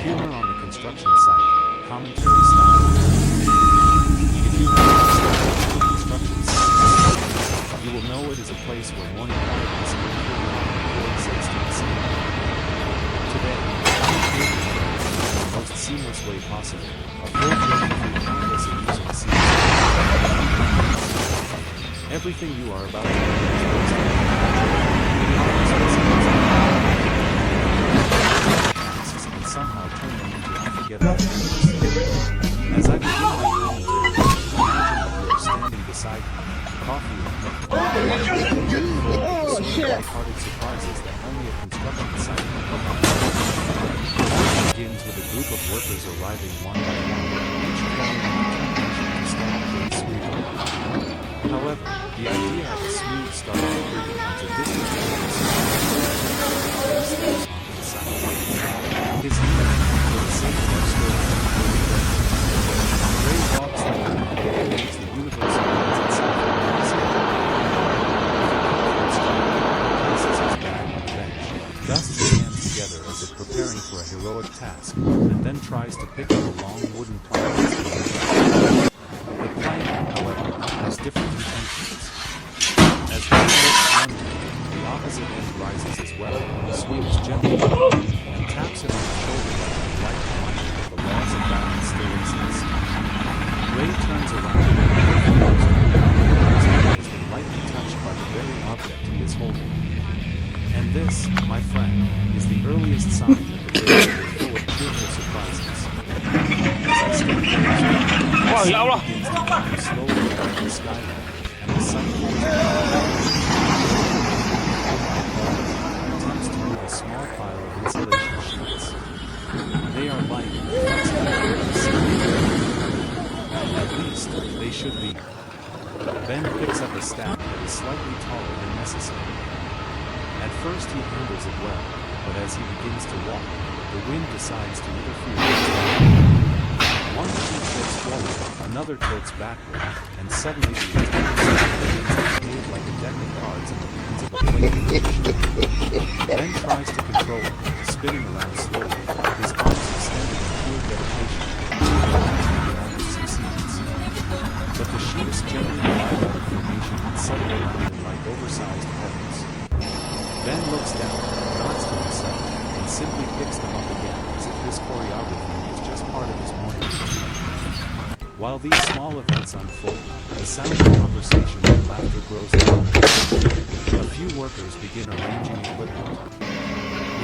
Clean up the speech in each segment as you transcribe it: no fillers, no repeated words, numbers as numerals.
Humor on the construction site, commentary style. If you have ever stepped into a construction site, you will know it is a place where morning quietness and curiosity coexist in the same way. Today, I'm here to in the most seamless way possible, a full journey through countless amusing scenes. Everything you are about to learn is based on tasks and somehow turn them into unforgettable memories. As I begin my commentary, imagine that you are standing beside me, coffee in hand, light-hearted surprises that only a construction site can provide. It begins with a group of workers arriving one by one, each carrying a determination to start the day smoothly. However, the idea of a smooth start becomes a distant memory steps onto the site. His name, for the sake of our story, Ray walks like a man who makes the universe balance itself in a places his bag on the bench, dusts his hands together as if preparing for a heroic task, and then tries to pick up a long wooden plank. The plank, however, has different intentions. As one looks one way, the opposite end rises as well, swings gently and taps him on the shoulder like a light reminder that the laws of balance still exist. Ray turns around and has been lightly touched by the very object he is holding. And this, my friend, is the earliest sign that the day will be full of cheerful surprises. As I step closer, the sun begins to climb slowly above the skyline, and the sun attempts to move a small pile of insulation sheets. They are light and flexible. At least, they should be. Ben picks up a stack that is slightly taller than necessary. At first he handles it well, but as he begins to walk, the wind decides to interfere. One sheet tilts forward, another tilts backward, and suddenly the entire stack begins to behave like a deck of cards in the hands of a playing magician. Ben tries to control it, spinning around slowly, his arms extended in pure dedication. He succeeds. But the sheets generally glide out of formation and settle around him like oversized pebbles. Ben looks down, nods to himself, and simply picks them up again as if this choreography is just part of his morning routine. While these small events unfold, the sound of conversation and laughter grows louder. A few workers begin arranging equipment.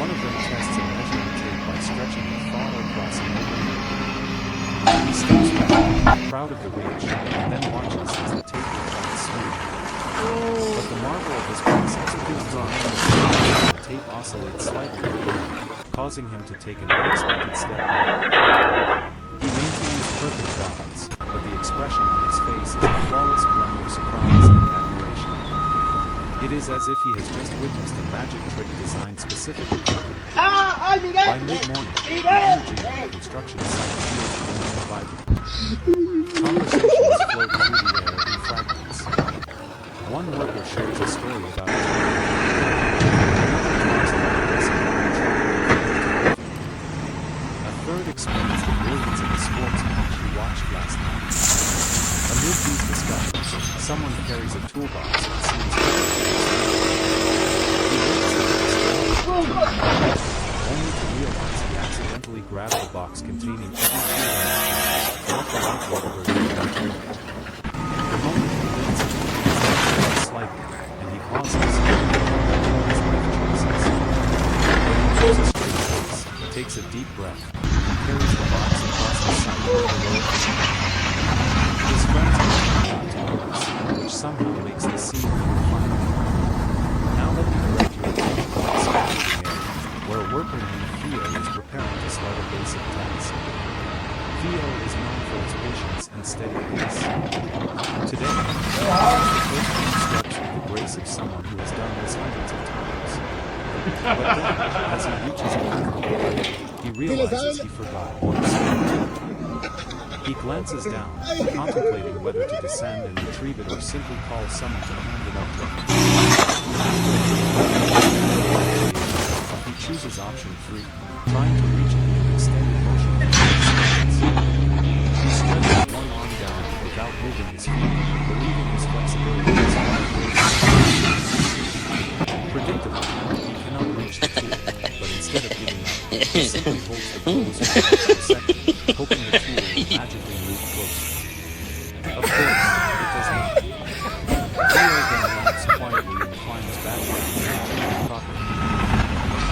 One of them tests a measuring tape by stretching it far across an open area. He steps back, proud of the reach, and then watches as the tape becomes smooth. But the marvel of this process is on the tape oscillates slightly, causing him to take an unexpected step back. He maintains perfect balance, but the expression on his face is a flawless blend of surprise and admiration. It is as if he has just witnessed a magic trick designed specifically for him. By mid-morning, the energy of the construction site feels warm and vibrant. Conversations float through the air in fragments. One worker shares a story about his A third explains the brilliance of the sports match he watched last night. Amid these discussions, someone carries a toolbox that seems only to realize he accidentally grabbed the box containing every tool not the light whatever he entered. The moment he leads it, slightly, and he pauses his life choices. When he keeps a straight face, he takes a deep breath and carries the box across the site of the road. His friends are not to notice, which somehow makes the scene more fun. Now let me direct your attention to the surrounding area, where a worker named Theo is preparing to start a basic task. Theo is known for his patience and steady pace. Today, he follows the first few steps with the grace of someone who has done this hundreds of times. But then, as he reaches a level, he realizes he forgot one step. He glances down, contemplating whether to descend and retrieve it or simply call someone to hand it up to him. He chooses option 3, trying to reach it with an extended simply holds the clothes for a second, hoping the tool will magically move closer. Of course, it does not. Leo then laughs quietly and climbs back down the property.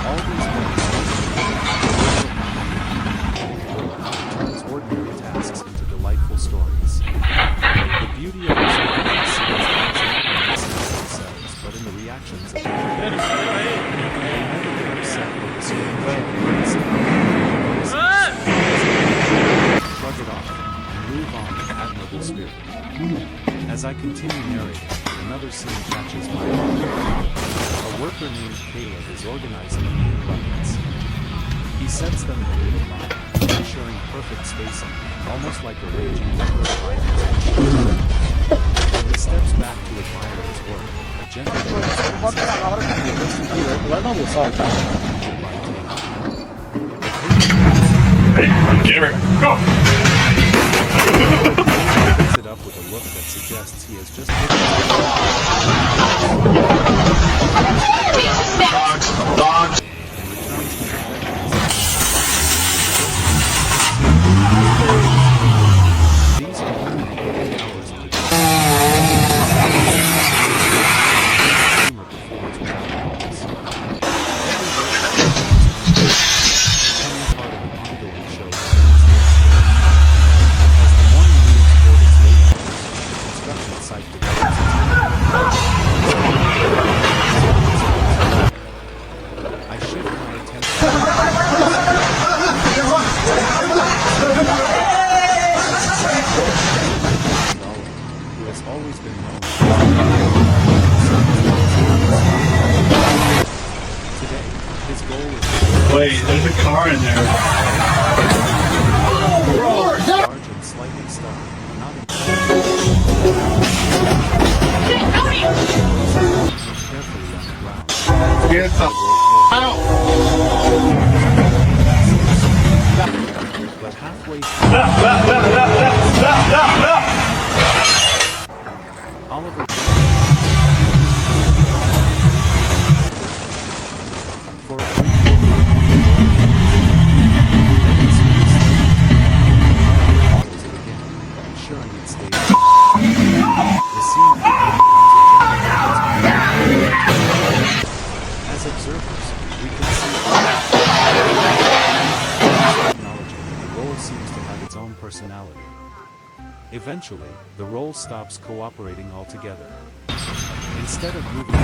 All these moments turns ordinary tasks into delightful stories. The beauty of this movie is seen as themselves, but in the reactions of the shrug it off and move on with admirable spirit. As I continue narrating, another scene catches my eye. A worker named Caleb is organizing new buckets. He sets them in a neat line, ensuring perfect spacing, almost like arranging decorative items. When he steps back to admire his work, a gentle voice Go! picks it up with a look that suggests he has just Dogs. These are only the hours of the day. Wait, there's a car in there. Large and slightly stuck, not carefully on the ground. Get the out! But halfway through, Oliver for a ensuring it stays. The scene as observers, we can see acknowledging that the role seems to have its own personality. Eventually, the role stops cooperating altogether. Instead of moving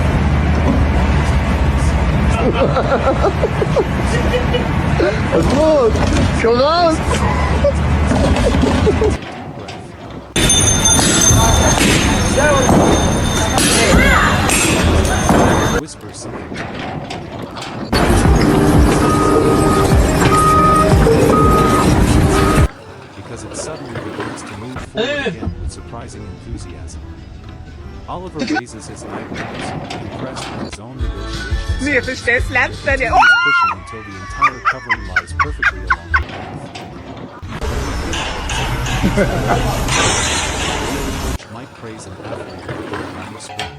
whisper something. Because it suddenly begins to move forward again with surprising enthusiasm. Oliver raises his eyebrows, impressed with his own negotiations. Mir verstehst Landstelle. He's pushing until the entire covering lies perfectly along the path. Which might praise an athlete for their kind of sport.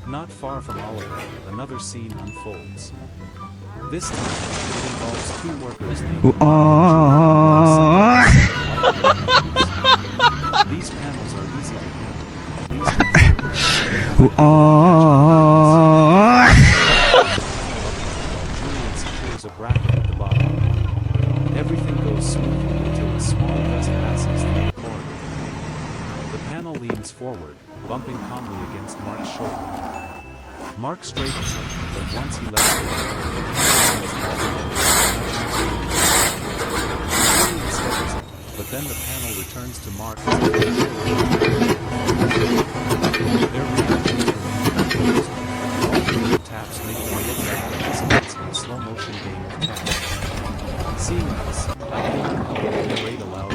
Not far from Oliver, another scene unfolds. This time, it involves two workers named These panels are easy to handle. Julian secures a bracket at the bottom. Everything goes smoothly until a small dust passes through the corridor. The panel leans forward, bumping calmly against Mark's shoulder. Mark straightens him, but once he lets go, but then the panel returns to Mark. Their reactions remain taps make them look like participants in a slow motion game of tag. Seeing this, I cannot help but narrate aloud.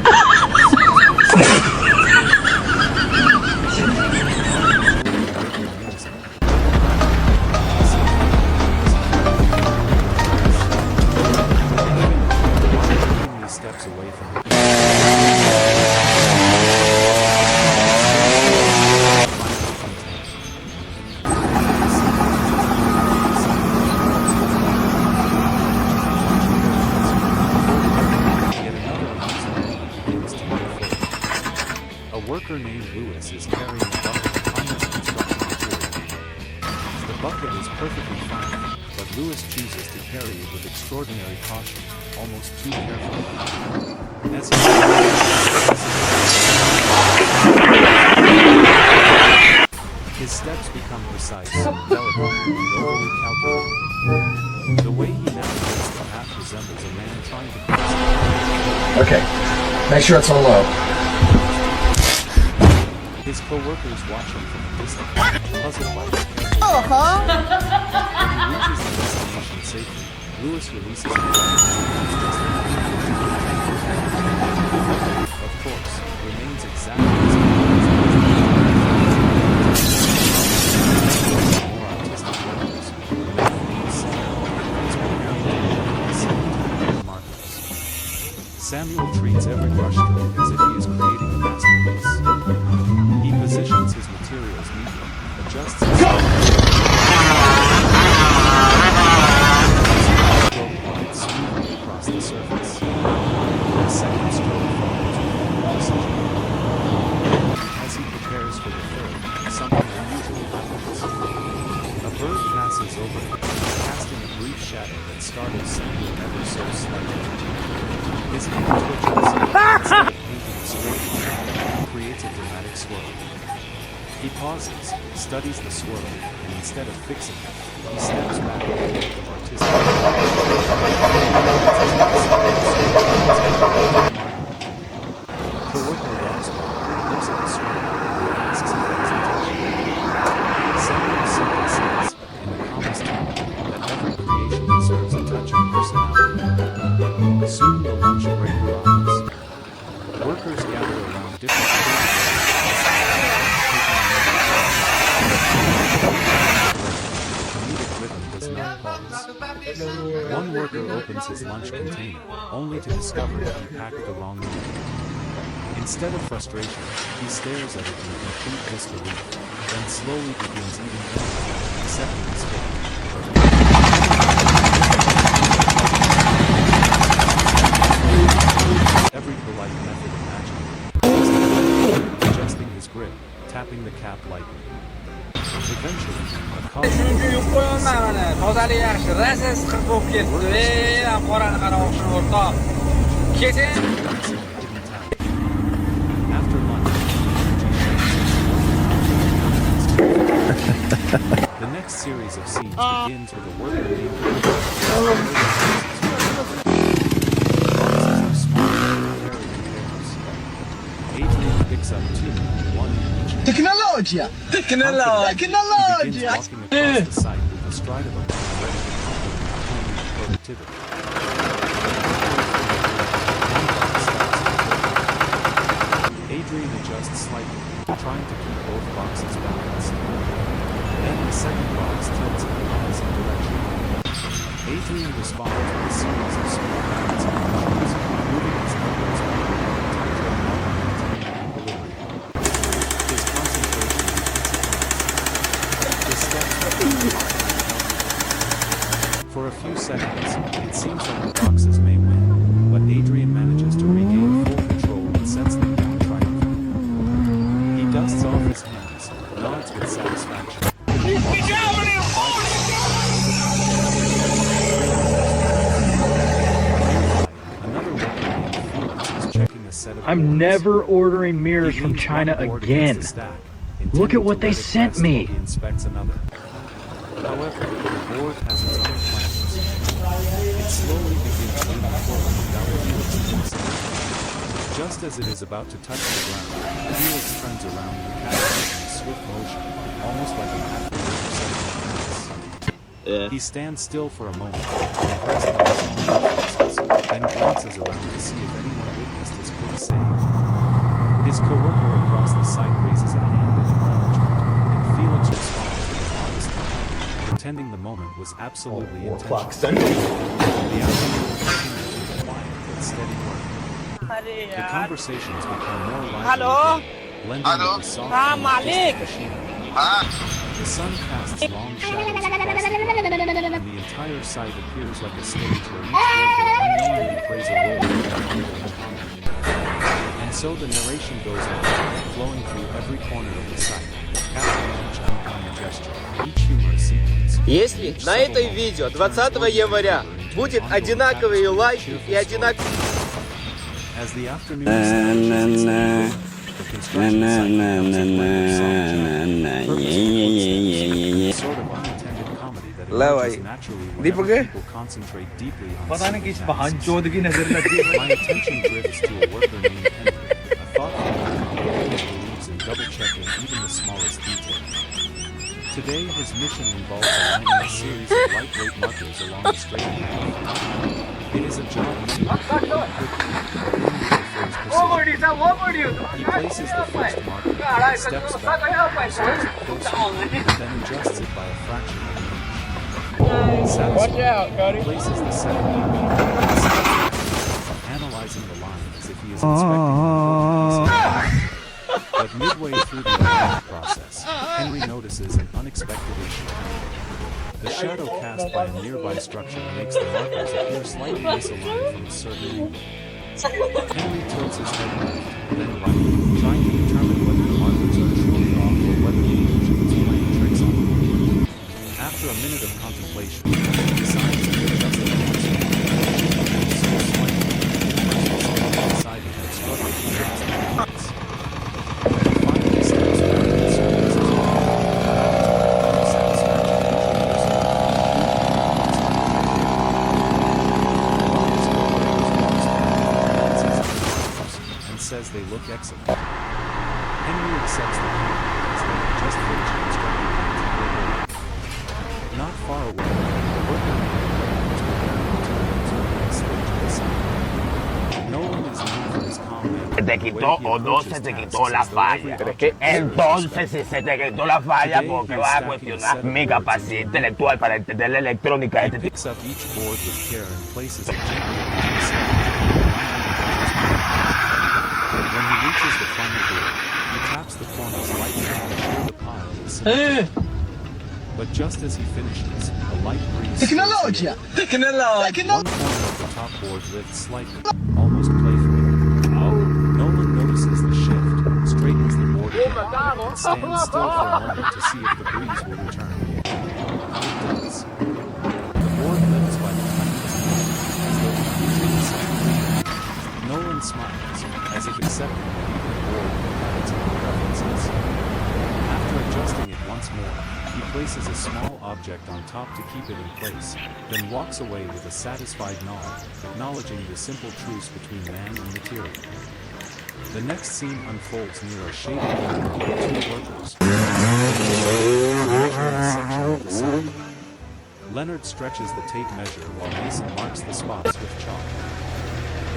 Steps away from the worker named Lewis is carrying a bucket of finest construction material. The bucket is perfectly fine, but Lewis chooses to carry it with extraordinary caution, almost too carefully. As he his steps become precise, delicate, and overly calculated. The way he navigates the path resembles a man trying to cross. Okay, make sure it's on low. His co-workers watch him from a distance, puzzled by his careful. When he reaches the destination safely, Lewis releases him. Of course, remains exactly as it was. More autistic workers, Samuel treats every brushstroke as if he is creating a masterpiece. He positions his materials neatly, adjusts his stroke glides smoothly across the surface. The second stroke follows with precision. As he prepares for the third, something unusual happens. A bird passes over him, casting a brief shadow that startles Samuel ever so slightly. His hand twitches, instead of painting a straight line, creates a dramatic swirl. He pauses, studies the swirl, and instead of fixing it, he steps back with a look of artistic The worker loves it, looks at the swirl, and asks if it is intentional. Samuel simply says, in the calmest tone, that every creation deserves a touch of personality. Soon the lunch break arrives. Workers gather around different comedic rhythm does not pause. One worker opens his lunch container, only to discover that he packed the wrong meal. Instead of frustration, he stares at it in complete disbelief, then slowly begins eating everything, accepting his fate. Every polite method imaginable, adjusting his grip, tapping the cap lightly. Eventually, a car after lunch, the next series of scenes begins with a worker named Adrian picks up two, one in each. Technologia! He begins walking across the site with the stride of a man ready to compliment productivity. Adrian adjusts slightly, trying to keep both boxes balanced. Then the second box tilts in the opposite direction. Adrian responds with a series of small balancing motions, moving his elbows backward and maintaining equilibrium. His concentration intensifies. His steps for a few seconds, it seems like the boxes may win, but Adrian manages to regain full control and sets them down triumphantly. He dusts off his hands, nods with satisfaction. I'm never ordering mirrors from China again. Look at what they sent me. However, the board has its own plans. It slowly begins moving forward without Felix noticing. Just as it is about to touch the ground, Felix turns around and catches it in swift motion, almost like an athlete setting a pace. He stands still for a moment, impressed by his own reflexes, then glances around to see if anyone witnessed his quick save. His co-worker across the site raises a hand in acknowledgement, and Felix responds with a modest nod, pretending the moment was absolutely intentional. The outcome continues with quiet but steady work. The conversations become more lively again, blending with the soft and artistic machinery. The sun casts long shadows across the ground, and the entire site appears like a stage where each worker unknowingly plays a role in the ongoing comedy. And So the narration goes on, flowing through every corner of the site, capturing each uncommon gesture, each humorous sequence. Если на этой видео 20 января будет одинаковые лайки и одинаковые... As the afternoon establishes itself, the construction site becomes a blend of soft jazz, sort of unintended comedy that emerges naturally whenever people concentrate deeply on simple tasks. My attention drifts to a worker named Henry, a thoughtful man who always believes in double-checking even the smallest detail. Today, his mission involves aligning a series of lightweight markers along the straight line. It is a job needed to complete quickly, but only for his precision. He places the first marker, steps back, starts it closer, then adjusts it by a fraction of an inch. Satisfied, he places the second marker, and steps back, analyzing the line as if he is inspecting an important piece of equipment. But midway through the alignment process, Henry notices an unexpected issue. The shadow cast by a nearby structure makes the markers appear slightly misaligned from a certain angle. Henry tilts his head left, then right, trying to determine whether the markers are truly off or whether the illusion is playing tricks on him. After a minute of contemplation, he decides to adjust the markers so slightly that the decided to struggle to grasp the difference. He finally steps back and surveys his says they look excellent. Henry accepts the compliment as they had just finished constructing the Not far away, the worker was preparing materials for the next stage of the site. Nolan is known for his calm manner. ¿Te quitó o no se te quitó la falla? Entonces, si se te quitó la falla, porque vas a cuestionar mi capacidad intelectual para entender la electrónica. He picks up each board with care and places it gently upon the side. When he reaches the final board, he taps the corners lightly to ensure the pile is symmetrical. But just as he finishes, a light breeze Technologia! one corner of the top board lifts slightly, almost playfully. Nolan notices the shift, straightens the board again, and stands still for a moment to see if the breeze will return. It does. The board lifts by the tiniest amount, as though it completely separated. Nolan smiles, as if accepting that even the board may have its own preferences. After adjusting it once more, he places a small object on top to keep it in place, then walks away with a satisfied nod, acknowledging the simple truce between man and material. The next scene unfolds near a shaded area with two workers. Measuring a section of the site. Leonard stretches the tape measure while Mason marks the spots with chalk.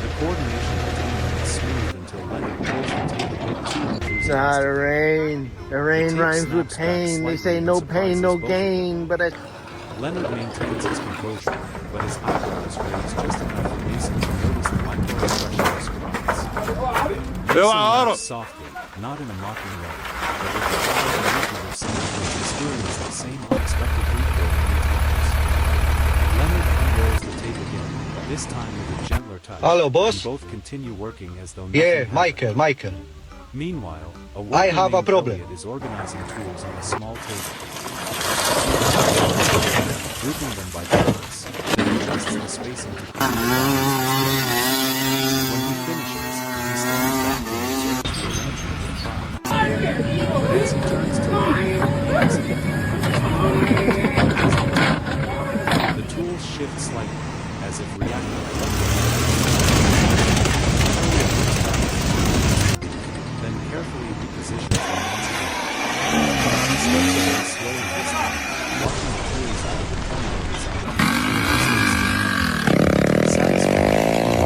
The coordination between them is smooth until Leonard pulls the tape a bit too enthusiastic. The rain rhymes with pain. They say no pain, no gain, but Leonard maintains his composure, but his eyebrows raise just enough for Mason to notice the micro-expression of surprise. Mason laughs softly, not in a mocking way, but with the proud amusement of someone who has experienced the same unexpected recoil many times. Leonard unrolls the tape again, this time with a gentler touch. Hello, boss. And both continue working as though Yeah, nothing happened. Michael. Meanwhile, a I worker have a named problem. Elliot is organizing tools on a small table. Grouping them by purpose, then adjusts the spacing to when he finishes, he stands back and observes the arrangement of the crowd. But as he turns to leave, he accidentally the tools shift slightly, as if reacting. Then carefully repositions them once again. He steps away slowly this time, watching the tools out of the corner of his eye. Satisfied, he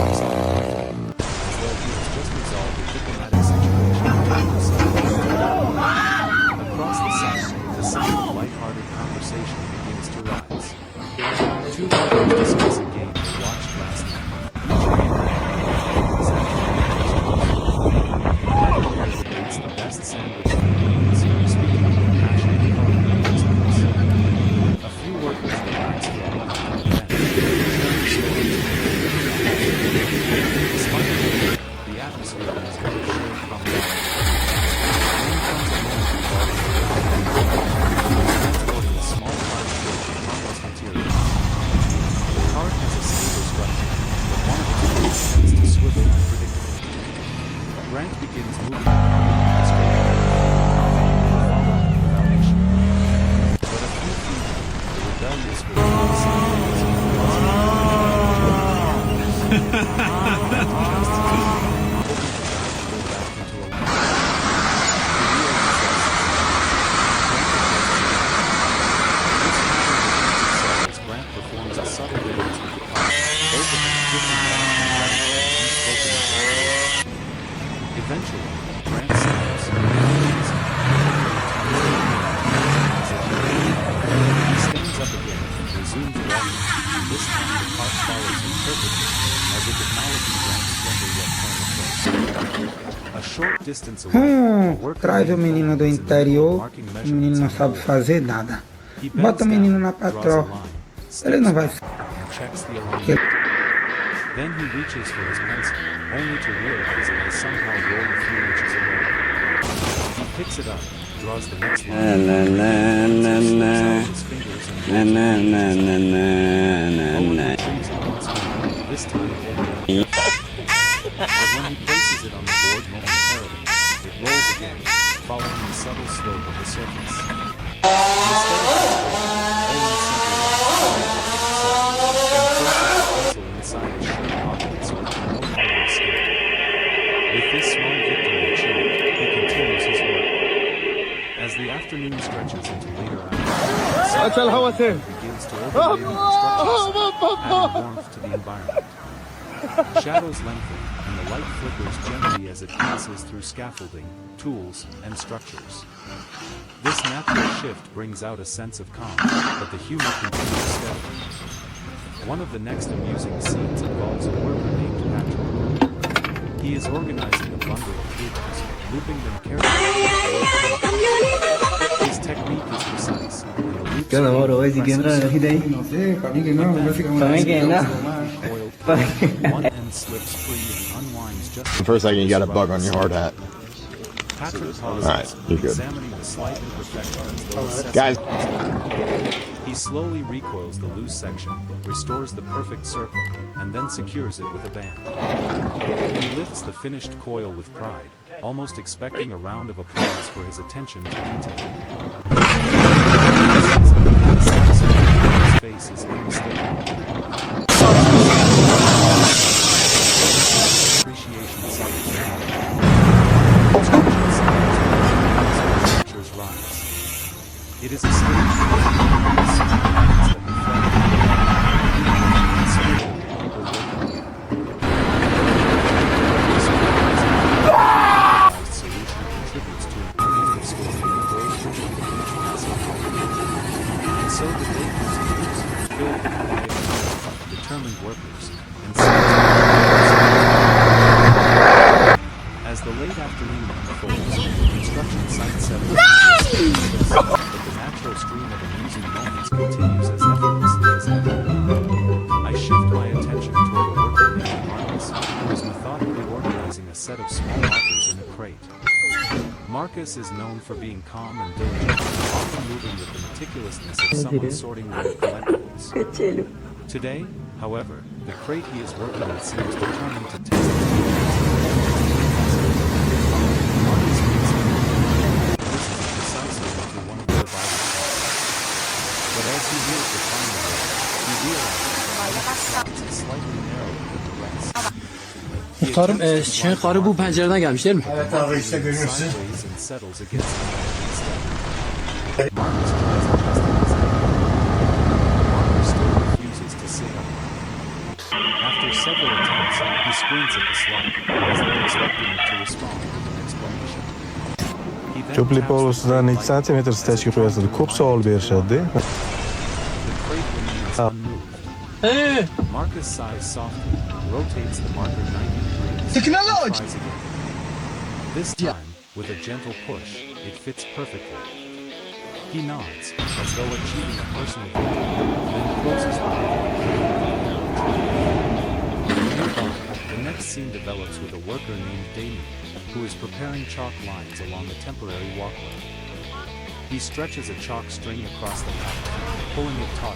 begins moving the car straight without issue. But a few feet in, the rebellious will turn sideways and performs a subtle dance with the car, both of them drifting back and forth in unspoken agreement. Eventually, Grant stops, he stands up again and resumes walking, and this time the car follows him perfectly, as if acknowledging Grant's gentle yet firm approach. A short distance away, a worker Traz o named menino do Paul is in the middle of interior, marking o measurements menino não on the sabe road. fazer nada. He bends Bota o menino down, na draws a patroa, line, ele não vai... steps back, and checks the alignment. Then he reaches for his pencil, only to realize it has somehow rolled a few inches away. He picks it up, draws the next line, slips out his fingers and retrieves it once more, this time holding it up. But when he places it on the board momentarily, it rolls again, following the subtle slope of the surface. Instead of Owen simply then places the pencil inside his shirt pocket so it can no longer escape. With this small victory achieved, he continues his work. As the afternoon stretches into later hours, the sun begins to overlay the construction site, adding warmth to the environment. Shadows lengthen, and the light flickers gently as it passes through scaffolding, tools, and structures. This natural shift brings out a sense of calm, but the humor continues steadily. One of the next amusing scenes involves a worker named Patrick. He is organizing a bundle of cables, looping them carefully. His technique is precise, and the loops Eu namoro hoje, que entra aqui daí. No sé, para mí que no, no sé cómo... Para mí que no. one end slips free and unwinds just For a second, you got a bug on your hard hat. Patrick pauses, Alright, you're good. examining the slight imperfections, though assessing Guys. He slowly recoils the loose section, restores the perfect circle, and then secures it with a band. He lifts the finished coil with pride, almost expecting a round of applause for his attention to detail. His face is unmistakable. Appreciation settles down. Temperatures rise. It is a stage that solution contributes to an creative story that grows richer with each passing moment. And so the day continues, filled with quiet, determined workers, and as the late afternoon unfolds, the construction site settles, but the natural stream of amusing moments continues as effortlessly as ever. I shift my attention toward a worker named Marcus, who is methodically organizing a set of small lockers in a crate. Marcus is known for being calm and diligent, often moving with the meticulousness of someone sorting rare collectibles. Today, however, the crate he is working with seems determined to test his Marcus meets him. This is precisely into one of the divided parts. But as he hears the final word, he realizes that it's slightly narrower than the rest. Muhtarım, çiçeğin karı bu pencereden gelmiş değil mi? Evet abi işte görüyorsun. Sideways and settles against the step. Marcus tries adjusting his head. Marcus still refuses to sit up. After several attempts, he squints at the slot, as though expecting it to respond with an explanation. He then Čupli taps the polusudan brake 2 cm stečki pojazd kup sol bieršadi. The crate remains unmoved. Marcus sighs softly, rotates the marker 90 degrees, and tries again. This time, with a gentle push, it fits perfectly. He nods, as though achieving a personal victory, then closes the door. Nearby, the next scene develops with a worker named Damien, who is preparing chalk lines along a temporary walkway. He stretches a chalk string across the path, pulling it taut